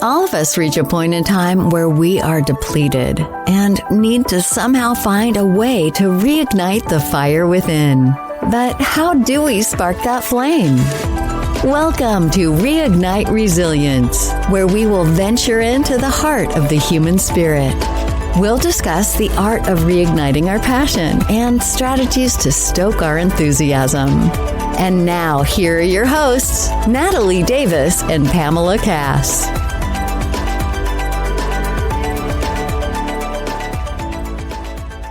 All of us reach a point in time where we are depleted and need to somehow find a way to reignite the fire within. But how do we spark that flame? Welcome to Reignite Resilience, where we will venture into the heart of the human spirit. We'll discuss the art of reigniting our passion and strategies to stoke our enthusiasm. And now, here are your hosts, Natalie Davis and Pamela Cass.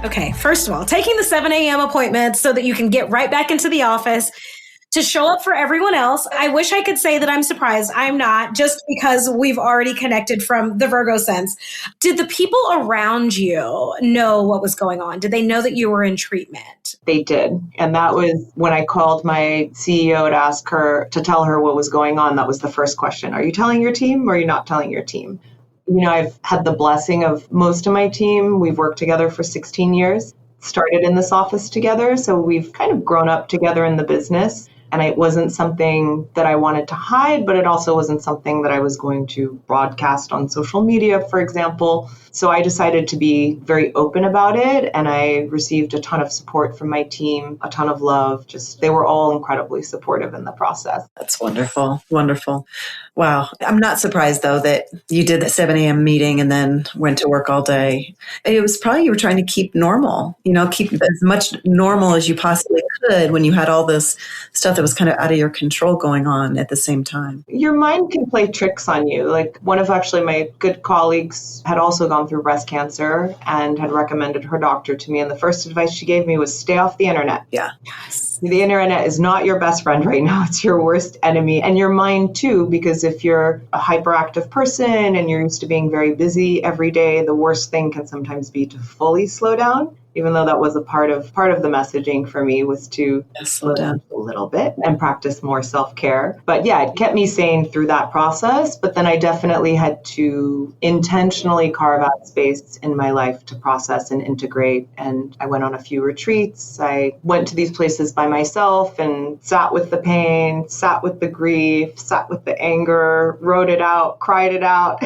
Okay, first of all, taking the 7 a.m. appointment so that you can get right back into the office to show up for everyone else. I wish I could say that I'm surprised. I'm not, just because we've already connected from the Virgo sense. Did the people around you know what was going on? Did they know that you were in treatment? They did. And that was when I called my CEO to ask her, to tell her what was going on. That was the first question. Are you telling your team or are you not telling your team? You know, I've had the blessing of most of my team. We've worked together for 16 years, started in this office together. So we've kind of grown up together in the business. And it wasn't something that I wanted to hide, but it also wasn't something that I was going to broadcast on social media, for example. So I decided to be very open about it. And I received a ton of support from my team, a ton of love. Just, they were all incredibly supportive in the process. That's wonderful. Wonderful. Wow. I'm not surprised, though, that you did the 7 a.m. meeting and then went to work all day. It was probably you were trying to keep normal, keep as much normal as you possibly could when you had all this stuff that was kind of out of your control going on at the same time. Your mind can play tricks on you. Like one of actually my good colleagues had also gone through breast cancer and had recommended her doctor to me. And the first advice she gave me was stay off the internet. Yeah. Yes. The internet is not your best friend right now. It's your worst enemy. And your mind too, because if you're a hyperactive person and you're used to being very busy every day, the worst thing can sometimes be to fully slow down. Even though that was a part of the messaging for me was to slow down a little bit and practice more self-care. But yeah, it kept me sane through that process. But then I definitely had to intentionally carve out space in my life to process and integrate. And I went on a few retreats. I went to these places by myself and sat with the pain, sat with the grief, sat with the anger, wrote it out, cried it out,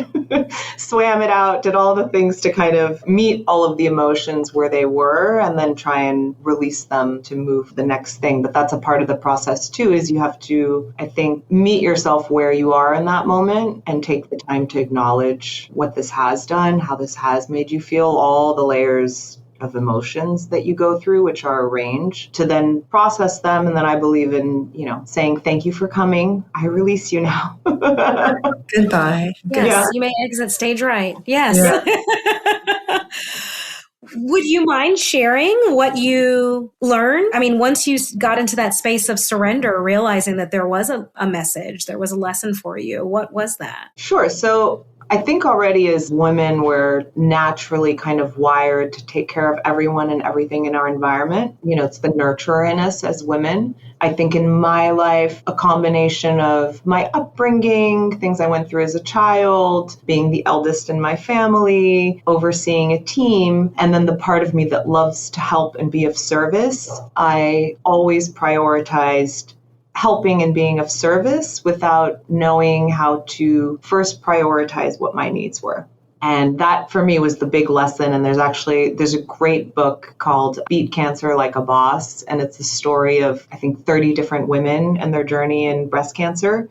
swam it out, did all the things to kind of meet all of the emotions where they were, and then try and release them to move the next thing. But that's a part of the process too, is you have to, I think, meet yourself where you are in that moment and take the time to acknowledge what this has done, how this has made you feel, all the layers of emotions that you go through, which are a range, to then process them. And then I believe in, saying, thank you for coming. I release you now. Goodbye. Yes, Yeah. You may exit stage right. Yes. Yeah. Would you mind sharing what you learned? I mean, once you got into that space of surrender, realizing that there was a message, there was a lesson for you, what was that? Sure. So I think already as women, we're naturally kind of wired to take care of everyone and everything in our environment. It's the nurturer in us as women. I think in my life, a combination of my upbringing, things I went through as a child, being the eldest in my family, overseeing a team, and then the part of me that loves to help and be of service, I always prioritized helping and being of service without knowing how to first prioritize what my needs were. And that for me was the big lesson. And there's a great book called Beat Cancer Like a Boss. And it's a story of, I think, 30 different women and their journey in breast cancer.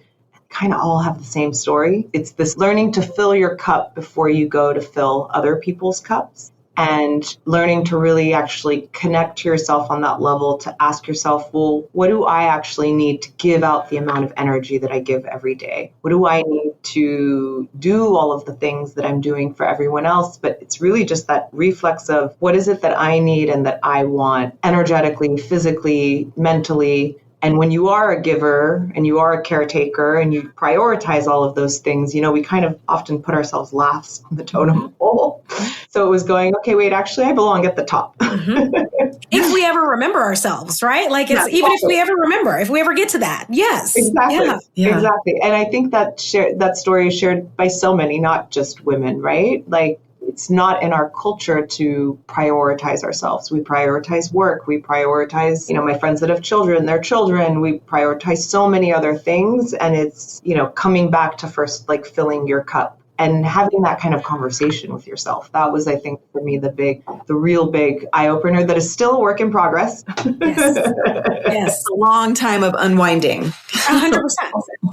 Kind of all have the same story. It's this learning to fill your cup before you go to fill other people's cups. And learning to really actually connect to yourself on that level, to ask yourself, well, what do I actually need to give out the amount of energy that I give every day? What do I need to do all of the things that I'm doing for everyone else? But it's really just that reflex of what is it that I need and that I want energetically, physically, mentally. And when you are a giver and you are a caretaker and you prioritize all of those things, we kind of often put ourselves last on the totem pole. So it was going, okay, wait, actually, I belong at the top. Mm-hmm. If we ever remember ourselves, right? Like it's even if we ever get to that. Yes. Exactly. Yeah. Exactly. And I think that story is shared by so many, not just women, right? Like it's not in our culture to prioritize ourselves. We prioritize work. We prioritize, my friends that have children, their children. We prioritize so many other things. And it's, coming back to first, like filling your cup and having that kind of conversation with yourself. That was, I think, for me, the real big eye opener that is still a work in progress. Yes. A long time of unwinding. 100%.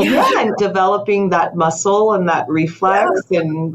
Yeah, and developing that muscle and that reflex. Yeah. And,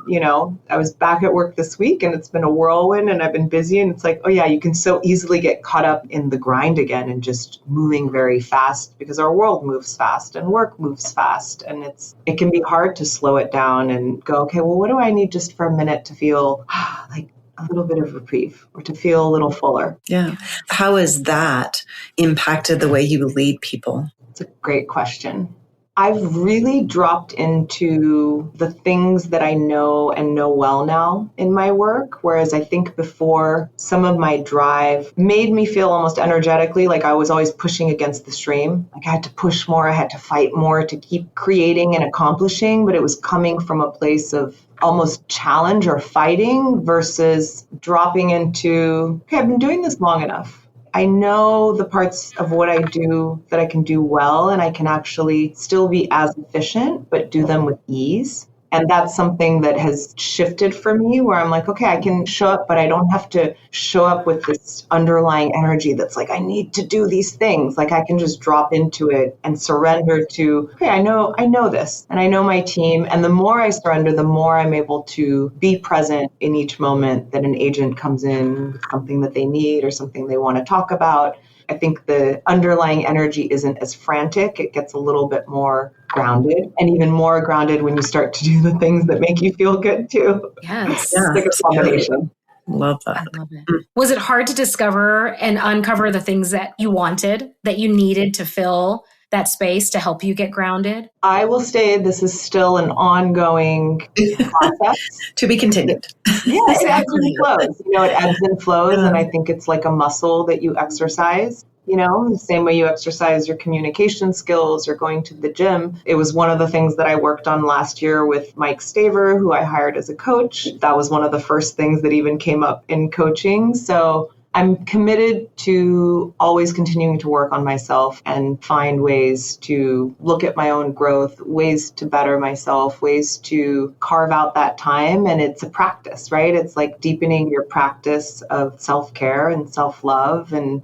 I was back at work this week and it's been a whirlwind and I've been busy. And it's like, oh yeah, you can so easily get caught up in the grind again and just moving very fast because our world moves fast and work moves fast. And it can be hard to slow it down and go, okay, well, what do I need just for a minute to feel like a little bit of reprieve or to feel a little fuller? Yeah. How has that impacted the way you lead people? It's a great question. I've really dropped into the things that I know and know well now in my work, whereas I think before some of my drive made me feel almost energetically like I was always pushing against the stream. Like I had to push more, I had to fight more to keep creating and accomplishing, but it was coming from a place of almost challenge or fighting versus dropping into, okay, I've been doing this long enough. I know the parts of what I do that I can do well, and I can actually still be as efficient, but do them with ease. And that's something that has shifted for me where I'm like, okay, I can show up, but I don't have to show up with this underlying energy that's like, I need to do these things. Like I can just drop into it and surrender to, okay, I know this and I know my team. And the more I surrender, the more I'm able to be present in each moment that an agent comes in with something that they need or something they want to talk about. I think the underlying energy isn't as frantic. It gets a little bit more grounded and even more grounded when you start to do the things that make you feel good too. Yes. It's like a combination. Love that. I love it. Was it hard to discover and uncover the things that you wanted, that you needed to fill that space to help you get grounded? I will say this is still an ongoing process. To be continued. Yeah, it ebbs and flows. It ebbs and flows. And I think it's like a muscle that you exercise. The same way you exercise your communication skills or going to the gym. It was one of the things that I worked on last year with Mike Staver, who I hired as a coach. That was one of the first things that even came up in coaching. So I'm committed to always continuing to work on myself and find ways to look at my own growth, ways to better myself, ways to carve out that time. And it's a practice, right? It's like deepening your practice of self-care and self-love. And,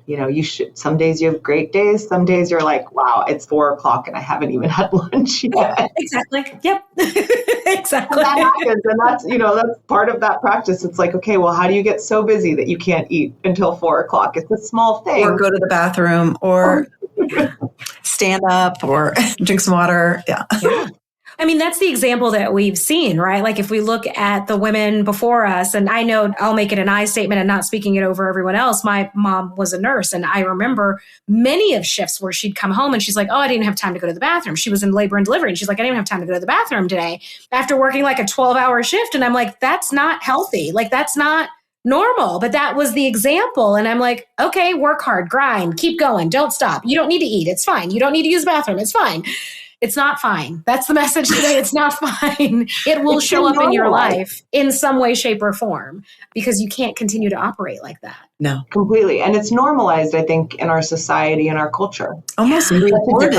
some days you have great days. Some days you're like, wow, it's 4:00 and I haven't even had lunch yet. Exactly. Yep. Exactly. And that happens. And that's part of that practice. It's like, okay, well, how do you get so busy that you can't eat until 4:00? It's a small thing. Or go to the bathroom or stand up or drink some water. Yeah. I mean, that's the example that we've seen, right? Like if we look at the women before us, and I know I'll make it an I statement and not speaking it over everyone else. My mom was a nurse, and I remember many of shifts where she'd come home and she's like, oh, I didn't have time to go to the bathroom. She was in labor and delivery and she's like, I didn't have time to go to the bathroom today after working like a 12-hour shift. And I'm like, that's not healthy. Like that's not normal, but that was the example. And I'm like, okay, work hard, grind, keep going, don't stop. You don't need to eat. It's fine. You don't need to use the bathroom. It's fine. It's not fine. That's the message today. It's not fine. It will show up in your life in some way, shape, or form because you can't continue to operate like that. No. Completely. And it's normalized, I think, in our society and our culture. Almost rewarded.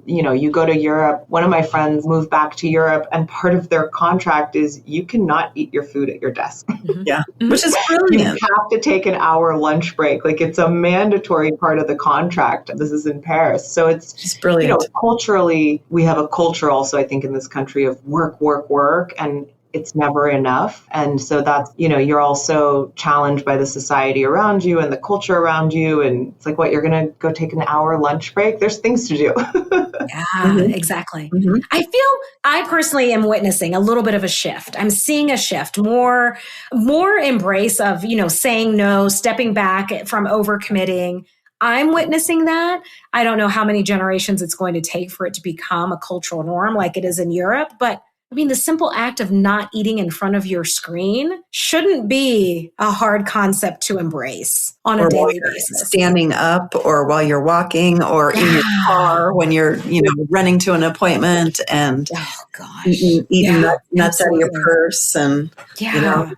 You go to Europe. One of my friends moved back to Europe, and part of their contract is you cannot eat your food at your desk. Mm-hmm. Yeah. Which is brilliant. You have to take an hour lunch break. Like it's a mandatory part of the contract. This is in Paris. So it's brilliant. Culturally, we have a culture also, I think, in this country of work, work, work. And it's never enough. And so that's, you're also challenged by the society around you and the culture around you. And it's like, what, you're going to go take an hour lunch break? There's things to do. Yeah, mm-hmm. Exactly. Mm-hmm. I personally am witnessing a little bit of a shift. I'm seeing a shift, more embrace of, saying no, stepping back from overcommitting. I'm witnessing that. I don't know how many generations it's going to take for it to become a cultural norm like it is in Europe, but I mean, the simple act of not eating in front of your screen shouldn't be a hard concept to embrace on a daily basis. Standing up, or while you're walking, or in your car when you're, running to an appointment, and eating nuts out of your purse, and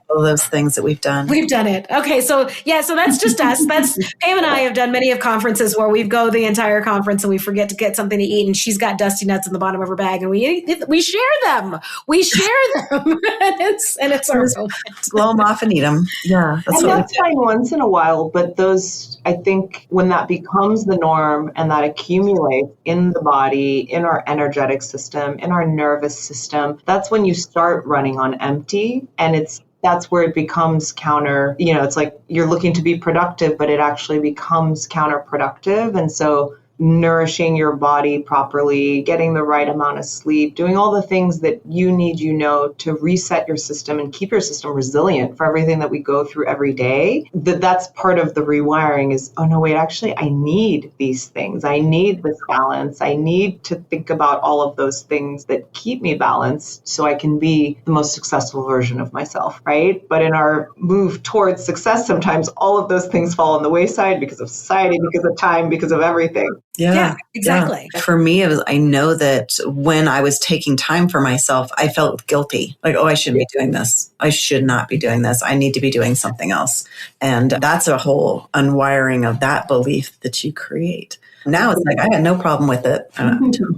all those things that we've done. We've done it. Okay, so that's just us. That's Pam and I have done many of conferences where we go the entire conference and we forget to get something to eat, and she's got dusty nuts in the bottom of her bag, and we share them. We share them, and it's our moment. Blow them off and eat them. Yeah, that's fine once in a while, but those, I think, when that becomes the norm and that accumulates in the body, in our energetic system, in our nervous system, that's when you start running on empty, and that's where it becomes it's like you're looking to be productive, but it actually becomes counterproductive. And so nourishing your body properly, getting the right amount of sleep, doing all the things that you need, to reset your system and keep your system resilient for everything that we go through every day. That's part of the rewiring is, oh no, wait, actually, I need these things. I need this balance. I need to think about all of those things that keep me balanced so I can be the most successful version of myself, right? But in our move towards success, sometimes all of those things fall on the wayside because of society, because of time, because of everything. Yeah, exactly. Yeah. For me, I know that when I was taking time for myself, I felt guilty. Like, oh, I shouldn't be doing this. I should not be doing this. I need to be doing something else. And that's a whole unwiring of that belief that you create. Now it's like, I had no problem with it.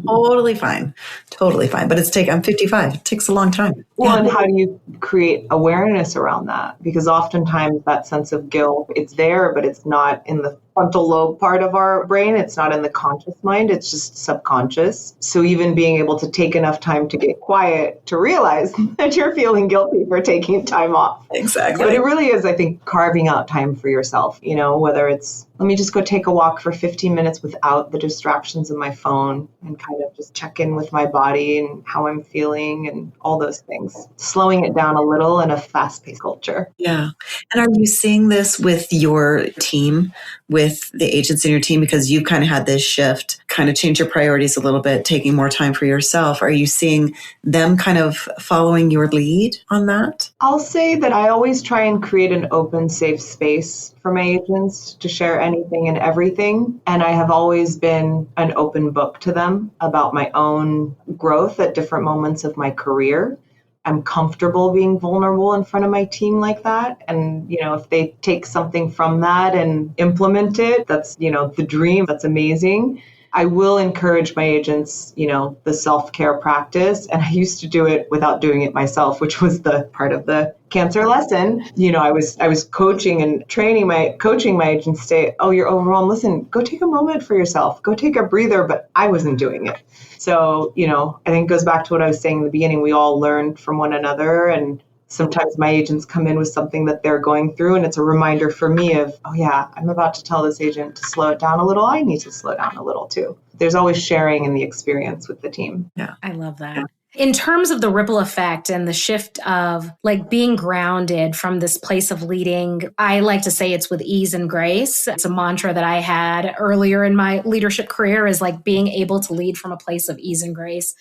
Totally fine. But I'm 55. It takes a long time. Well, and how do you create awareness around that? Because oftentimes that sense of guilt, it's there, but it's not in the frontal lobe part of our brain. It's not in the conscious mind. It's just subconscious. So even being able to take enough time to get quiet to realize that you're feeling guilty for taking time off. Exactly. But it really is, I think, carving out time for yourself, whether it's, let me just go take a walk for 15 minutes without the distractions of my phone and kind of just check in with my body and how I'm feeling and all those things. Slowing it down a little in a fast-paced culture. Yeah. And are you seeing this with your team, with the agents in your team? Because you kind of had this shift, kind of change your priorities a little bit, taking more time for yourself. Are you seeing them kind of following your lead on that? I'll say that I always try and create an open, safe space for my agents to share anything and everything. And I have always been an open book to them about my own growth at different moments of my career. I'm comfortable being vulnerable in front of my team like that. And, if they take something from that and implement it, that's, the dream. That's amazing. I will encourage my agents, the self-care practice. And I used to do it without doing it myself, which was the part of the cancer lesson. I was coaching and coaching my agents say, oh, you're overwhelmed. Listen, go take a moment for yourself. Go take a breather. But I wasn't doing it. So, I think it goes back to what I was saying in the beginning. We all learn from one another. And sometimes my agents come in with something that they're going through, and it's a reminder for me of, oh yeah, I'm about to tell this agent to slow it down a little. I need to slow down a little too. There's always sharing in the experience with the team. Yeah, I love that. Yeah. In terms of the ripple effect and the shift of like being grounded from this place of leading, I like to say it's with ease and grace. It's a mantra that I had earlier in my leadership career, is like being able to lead from a place of ease and grace.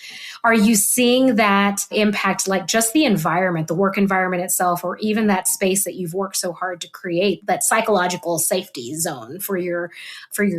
Are you seeing that impact, like just the environment, the work environment itself, or even that space that you've worked so hard to create, that psychological safety zone for your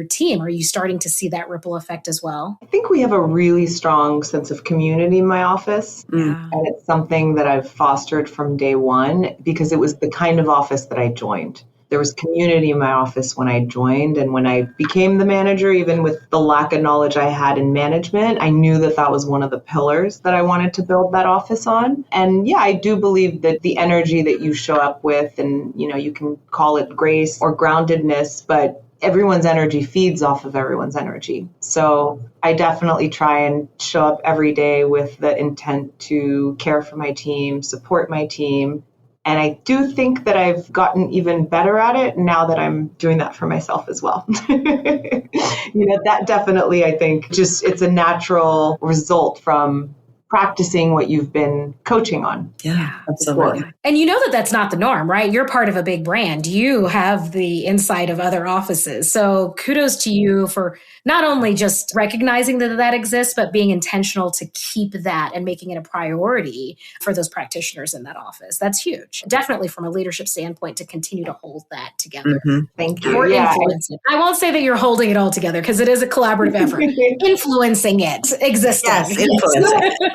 team? Are you starting to see that ripple effect as well? I think we have a really strong sense of community in my office. Yeah. And it's something that I've fostered from day one because it was the kind of office that I joined. There was community in my office when I joined, and when I became the manager, even with the lack of knowledge I had in management, I knew that that was one of the pillars that I wanted to build that office on. And yeah, I do believe that the energy that you show up with, and you can call it grace or groundedness, but everyone's energy feeds off of everyone's energy. So I definitely try and show up every day with the intent to care for my team, support my team. And I do think that I've gotten even better at it now that I'm doing that for myself as well. That definitely, I think, just it's a natural result from practicing what you've been coaching on. Yeah, absolutely. And you know that that's not the norm, right? You're part of a big brand. You have the insight of other offices. So kudos to you for not only just recognizing that that exists, but being intentional to keep that and making it a priority for those practitioners in that office. That's huge. Definitely from a leadership standpoint to continue to hold that together. Thank you. Or influence it. I won't say that you're holding it all together because it is a collaborative effort. Influencing it, existing. Yes, influencing.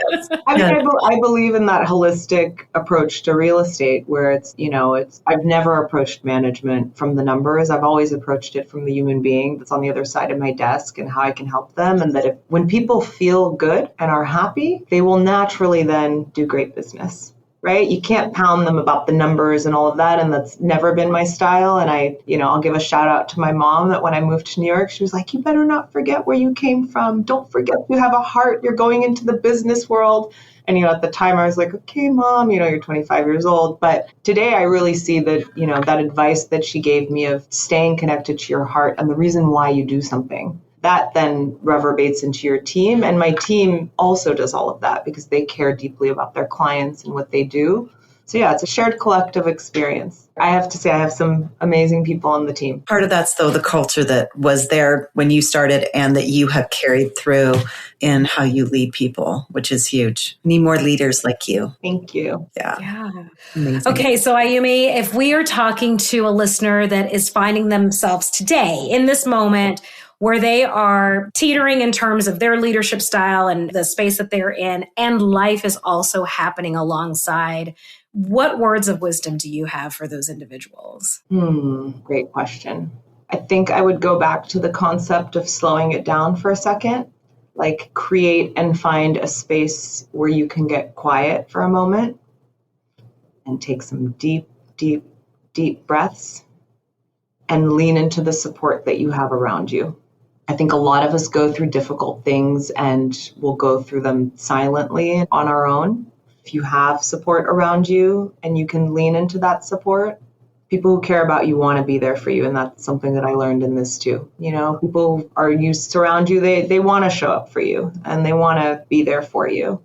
I mean, I believe in that holistic approach to real estate where I've never approached management from the numbers. I've always approached it from the human being that's on the other side of my desk and how I can help them. And that when people feel good and are happy, they will naturally then do great business. Right? You can't pound them about the numbers and all of that. And that's never been my style. And I'll give a shout out to my mom that when I moved to New York, she was like, you better not forget where you came from. Don't forget you have a heart. You're going into the business world. And, at the time I was like, okay, Mom, you're 25 years old. But today I really see that, that advice that she gave me of staying connected to your heart and the reason why you do something. That then reverberates into your team. And my team also does all of that because they care deeply about their clients and what they do. So yeah, it's a shared collective experience. I have to say I have some amazing people on the team. Part of that's, though, the culture that was there when you started and that you have carried through in how you lead people, which is huge. We need more leaders like you. Thank you. Yeah. Amazing. Okay, so Ayumi, if we are talking to a listener that is finding themselves today in this moment where they are teetering in terms of their leadership style and the space that they're in, and life is also happening alongside, what words of wisdom do you have for those individuals? Great question. I think I would go back to the concept of slowing it down for a second, like create and find a space where you can get quiet for a moment and take some deep, deep, deep breaths and lean into the support that you have around you. I think a lot of us go through difficult things and we'll go through them silently on our own. If you have support around you and you can lean into that support, people who care about you want to be there for you. And that's something that I learned in this too. People you surround you, they want to show up for you and they want to be there for you.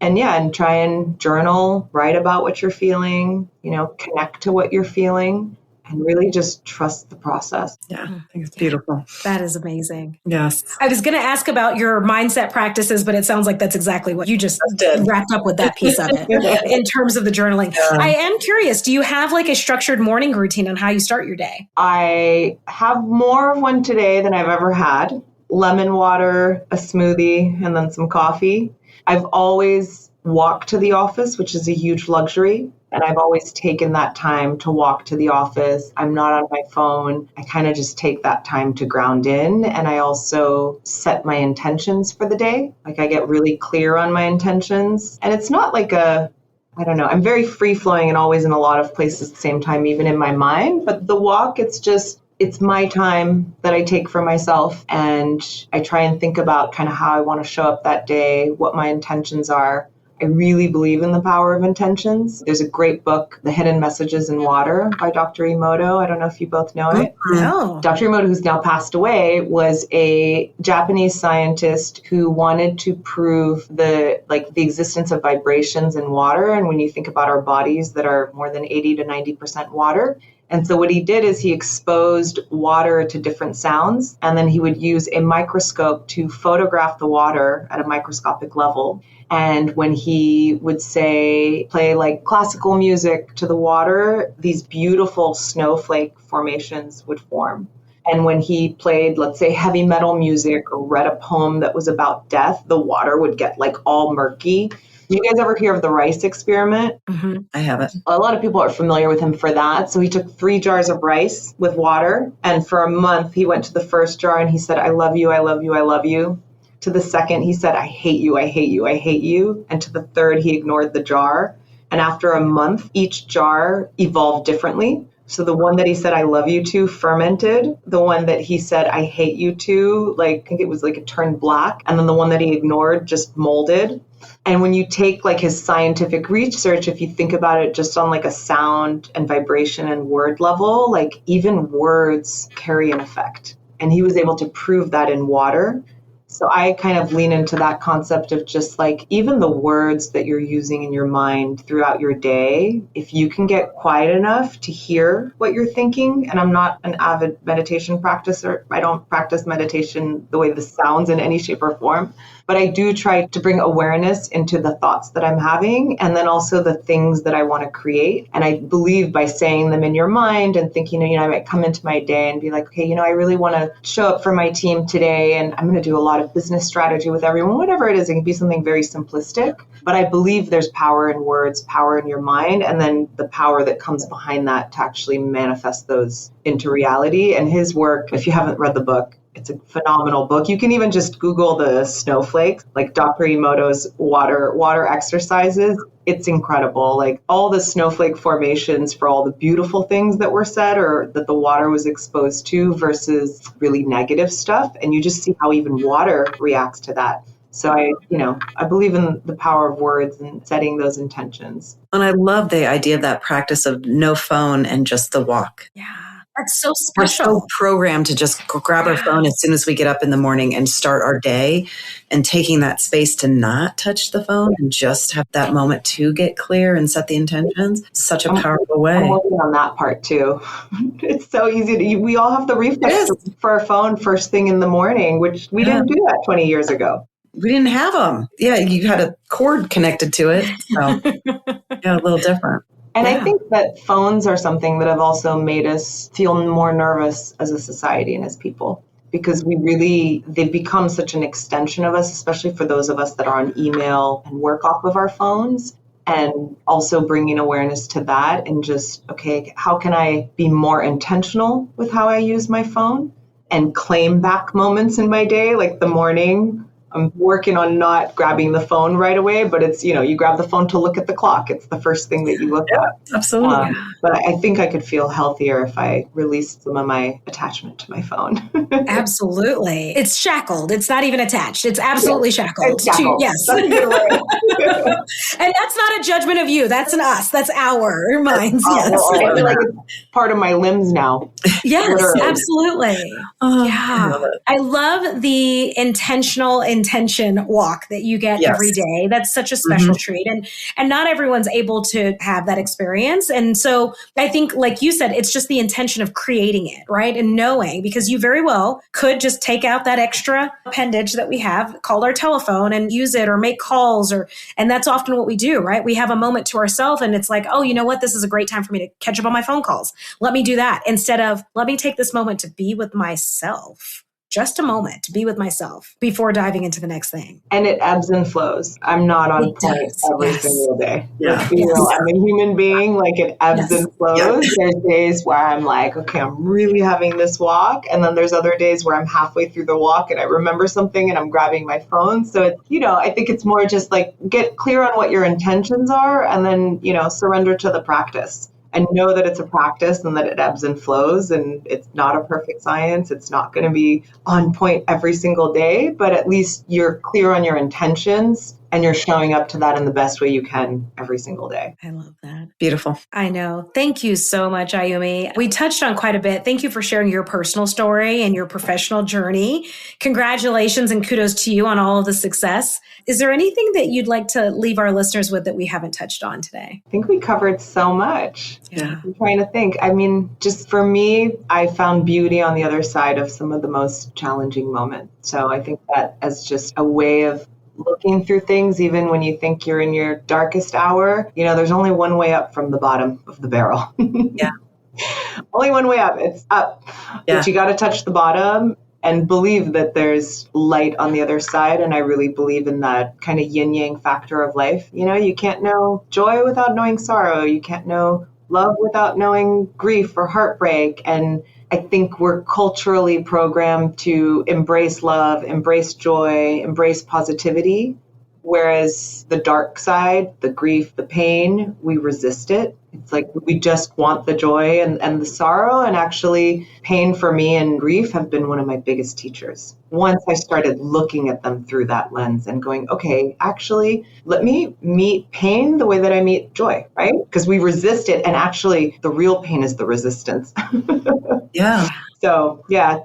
And try and journal, write about what you're feeling, connect to what you're feeling. And really just trust the process. Yeah, I think it's beautiful. That is amazing. Yes. I was going to ask about your mindset practices, but it sounds like that's exactly what you just wrapped up with that piece of it in terms of the journaling. I am curious, do you have like a structured morning routine on how you start your day? I have more of one today than I've ever had. Lemon water, a smoothie, and then some coffee. I've always walked to the office, which is a huge luxury. And I've always taken that time to walk to the office. I'm not on my phone. I kind of just take that time to ground in. And I also set my intentions for the day. Like I get really clear on my intentions. And it's not like I'm very free flowing and always in a lot of places at the same time, even in my mind. But the walk, it's my time that I take for myself. And I try and think about kind of how I want to show up that day, what my intentions are. I really believe in the power of intentions. There's a great book, The Hidden Messages in Water by Dr. Emoto. I don't know if you both know it. No. Dr. Emoto, who's now passed away, was a Japanese scientist who wanted to prove the existence of vibrations in water. And when you think about our bodies that are more than 80 to 90% water. And so what he did is he exposed water to different sounds, and then he would use a microscope to photograph the water at a microscopic level. And when he would play like classical music to the water, these beautiful snowflake formations would form. And when he played, let's say, heavy metal music or read a poem that was about death, the water would get like all murky. You guys ever hear of the rice experiment? Mm-hmm. I haven't. A lot of people are familiar with him for that. So he took 3 jars of rice with water. And for a month, he went to the first jar and he said, I love you, I love you, I love you. To the second, he said, I hate you, I hate you, I hate you. And to the third, he ignored the jar. And after a month, each jar evolved differently. So the one that he said, I love you to, fermented. The one that he said, I hate you to, I think it was like it turned black. And then the one that he ignored just molded. And when you take like his scientific research, if you think about it just on like a sound and vibration and word level, like even words carry an effect. And he was able to prove that in water. So I kind of lean into that concept of just like even the words that you're using in your mind throughout your day, if you can get quiet enough to hear what you're thinking, and I'm not an avid meditation practicer, I don't practice meditation the way this sounds in any shape or form, but I do try to bring awareness into the thoughts that I'm having and then also the things that I want to create. And I believe by saying them in your mind and thinking, I might come into my day and be like, okay, I really want to show up for my team today and I'm going to do a lot of business strategy with everyone, whatever it is. It can be something very simplistic, but I believe there's power in words, power in your mind, and then the power that comes behind that to actually manifest those into reality. And his work, if you haven't read the book, it's a phenomenal book. You can even just Google the snowflakes, like Dr. Emoto's water exercises. It's incredible. Like all the snowflake formations for all the beautiful things that were said or that the water was exposed to versus really negative stuff. And you just see how even water reacts to that. So I believe in the power of words and setting those intentions. And I love the idea of that practice of no phone and just the walk. Yeah. That's so We're special. so programmed to just grab our phone as soon as we get up in the morning and start our day, and taking that space to not touch the phone and just have that moment to get clear and set the intentions. Such a powerful way. I'm working on that part too. It's so easy. We all have the reflex for our phone first thing in the morning, which we didn't do that 20 years ago. We didn't have them. Yeah, you had a cord connected to it. So, a little different. And I think that phones are something that have also made us feel more nervous as a society and as people, because they've become such an extension of us, especially for those of us that are on email and work off of our phones. And also bringing awareness to that and just, okay, how can I be more intentional with how I use my phone and claim back moments in my day, like the morning. I'm working on not grabbing the phone right away, but it's, you grab the phone to look at the clock. It's the first thing that you look at. Absolutely. But I think I could feel healthier if I released some of my attachment to my phone. Absolutely. It's shackled. It's not even attached. It's absolutely shackled. It's shackled. Yes. That's a good word. And that's not a judgment of you. That's an us. That's our minds. Yes. Well, I feel like it's part of my limbs now. Yes, Literally. Absolutely. Yeah. I love the intention walk that you get every day. That's such a special treat. And not everyone's able to have that experience. And so I think, like you said, it's just the intention of creating it, right? And knowing, because you very well could just take out that extra appendage that we have called our telephone and use it or make calls and that's often what we do, right? We have a moment to ourselves and it's like, oh, you know what? This is a great time for me to catch up on my phone calls. Let me do that instead of let me take this moment to be with myself. Just a moment to be with myself before diving into the next thing. And it ebbs and flows. I'm not on point every single day. Yeah. I'm a human being, like it ebbs and flows. Yes. There's days where I'm like, okay, I'm really having this walk. And then there's other days where I'm halfway through the walk and I remember something and I'm grabbing my phone. So it's, I think it's more just like get clear on what your intentions are and then, surrender to the practice. And know that it's a practice and that it ebbs and flows and it's not a perfect science. It's not going to be on point every single day, but at least you're clear on your intentions and you're showing up to that in the best way you can every single day. I love that. Beautiful. I know. Thank you so much, Ayumi. We touched on quite a bit. Thank you for sharing your personal story and your professional journey. Congratulations and kudos to you on all of the success. Is there anything that you'd like to leave our listeners with that we haven't touched on today? I think we covered so much. Yeah. I'm trying to think. I mean, just for me, I found beauty on the other side of some of the most challenging moments. So I think that as just a way of looking through things, even when you think you're in your darkest hour, there's only one way up from the bottom of the barrel. Yeah. Only one way up. It's up. Yeah. But you got to touch the bottom and believe that there's light on the other side. And I really believe in that kind of yin-yang factor of life. You can't know joy without knowing sorrow. You can't know love without knowing grief or heartbreak. And I think we're culturally programmed to embrace love, embrace joy, embrace positivity. Whereas the dark side, the grief, the pain, we resist it. It's like we just want the joy and the sorrow. And actually, pain for me and grief have been one of my biggest teachers. Once I started looking at them through that lens and going, okay, actually, let me meet pain the way that I meet joy, right? Because we resist it. And actually, the real pain is the resistance. Yeah. So yeah,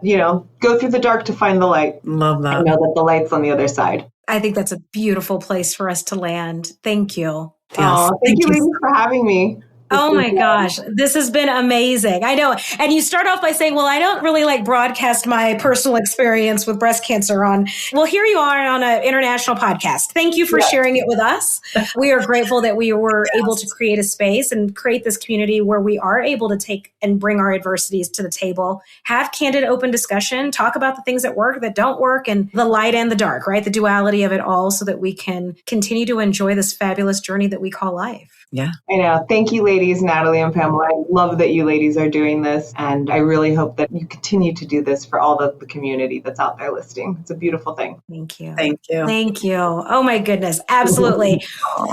go through the dark to find the light. Love that. I know that the light's on the other side. I think that's a beautiful place for us to land. Thank you. Yes. Oh, thank you ladies for having me. Oh my gosh, this has been amazing. I know. And you start off by saying, well, I don't really broadcast my personal experience with breast cancer on. Well, here you are on an international podcast. Thank you for sharing it with us. We are grateful that we were able to create a space and create this community where we are able to take and bring our adversities to the table, have candid, open discussion, talk about the things that work, that don't work, and the light and the dark, right? The duality of it all, so that we can continue to enjoy this fabulous journey that we call life. Yeah. I know. Thank you, ladies, Natalie and Pamela. I love that you ladies are doing this. And I really hope that you continue to do this for all the community that's out there listening. It's a beautiful thing. Thank you. Thank you. Thank you. Oh my goodness. Absolutely.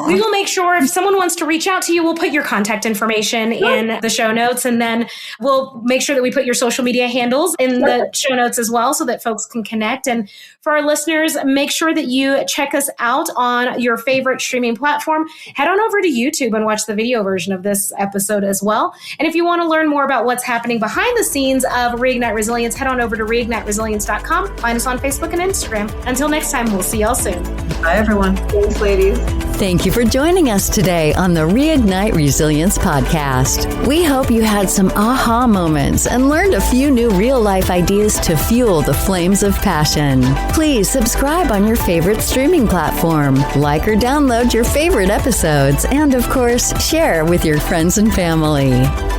We will make sure if someone wants to reach out to you, we'll put your contact information in the show notes. And then we'll make sure that we put your social media handles in the show notes as well, so that folks can connect. And for our listeners, make sure that you check us out on your favorite streaming platform. Head on over to YouTube and watch the video version of this episode as well. And if you want to learn more about what's happening behind the scenes of Reignite Resilience, head on over to reigniteresilience.com. Find us on Facebook and Instagram. Until next time, we'll see y'all soon. Bye, everyone. Thanks, ladies. Thank you for joining us today on the Reignite Resilience podcast. We hope you had some aha moments and learned a few new real-life ideas to fuel the flames of passion. Please subscribe on your favorite streaming platform, like or download your favorite episodes, and of course, share with your friends and family.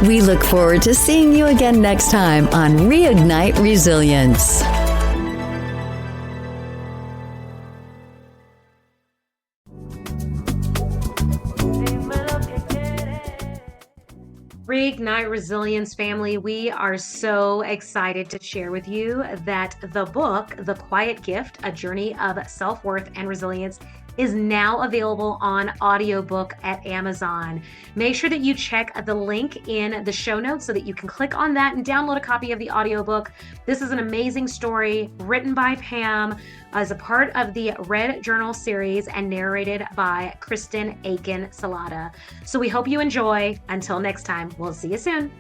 We look forward to seeing you again next time on Reignite Resilience. Reignite Resilience family, we are so excited to share with you that the book, The Quiet Gift, A Journey of Self-Worth and Resilience, is now available on audiobook at Amazon. Make sure that you check the link in the show notes so that you can click on that and download a copy of the audiobook. This is an amazing story written by Pam as a part of the Red Journal series and narrated by Kristen Aiken Salata. So we hope you enjoy. Until next time, we'll see you soon.